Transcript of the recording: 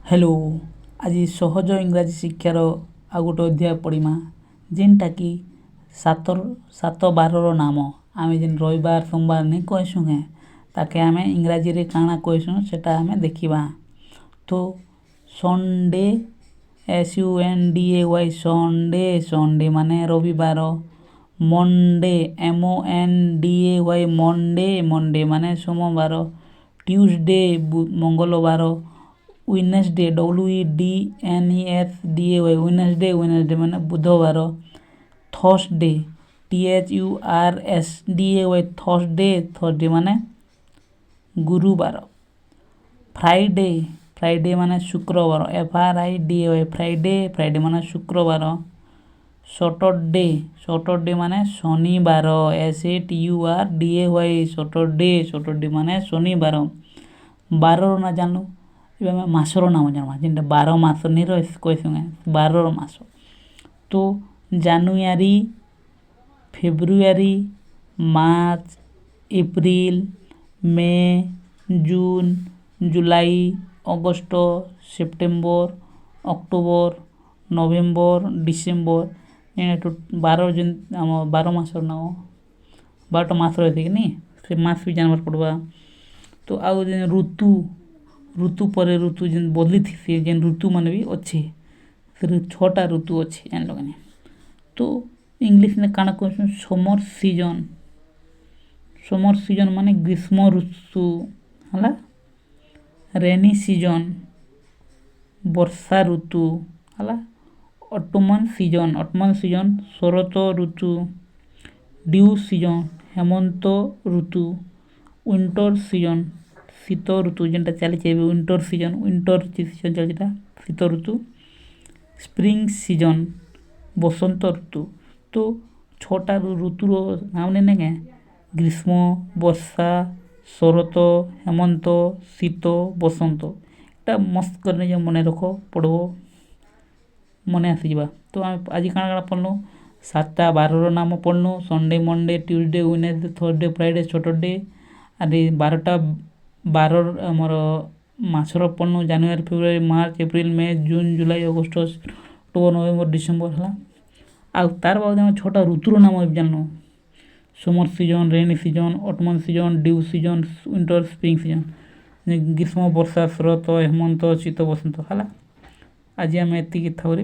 Hello आज सहज इंग्राजी शिक्षार आ गोटे अध्याय पढ़ा जेनटा कि सात बारर नाम आम जेन रविवार सोमवार नहीं कहसुँ के ताके आम इंग्राजी रे काଣା कहसुँ सेटा आम देखा। तो संडे SUNDAY संडे संडे माने रविवार। मंडे MONDAY मंडे मंडे माने सोमवार। ट्यूसडे मंगलवार। वेडनेसडे WEDNESDAY वेडनेसडे वेडनेसडे माने बुधवार। थर्सडे THURSDAY थर्सडे थर्सडे माने गुरुवार। फ्राइडे फ्राइडे माने शुक्रवार FRIDAY फ्राइडे फ्राइडे माने शुक्रवार। सैटरडे सैटरडे माने शनिवार SATURDAY सैटरडे सैटरडे माने शनिवार। बारर ना जानलु ए मासर नाम जाना जेनटा 12 मास नहीं रही कहसुँ बारर मास। तो January February March April May June July August September October November December 12 जन आम 12 मासर नाम 12टा मास रही कि नहीं से मास भी जानवर पड़वा। तो आउ ऋतु ऋतु पर ऋतु जेन बदली थी जेन ऋतु मान भी अच्छे 6टा ऋतु अच्छे जान लोग। तो इंग्लिश में काना कहूँ समर सीजन माने ग्रीष्म ऋतु है। रेनी सीजन वर्षा ऋतु है। ऑटमन सीजन शरत ऋतु। ड्यू सीजन हेमंत ऋतु। विंटर सीजन शीत ऋतु जेनटा चली विंटर सीजन चलता शीत ऋतु। स्प्रिंग सीजन बसंत ऋतु। तो 6टा ऋतुर नाम नहीं क्या ग्रीष्म वर्षा शरत हेमंत शीत बसंत एटा मस्त करने जो मन रख पढ़ब मन आसीजा। तो आम आज काଣା पढ़लु 7टा बारर नाम पढ़लु Sunday Monday Tuesday Wednesday Thursday Friday Saturday आदि 12टा बारर आमर मासर पढ़लु January February March April May June July August October November December है। आ तार बाद 6टा ऋतुर नाम जानलु summer season rainy season autumn season dew season winter spring season ग्रीष्म वर्षा शरत हेमंत शीत बसंत है। आज आम एति था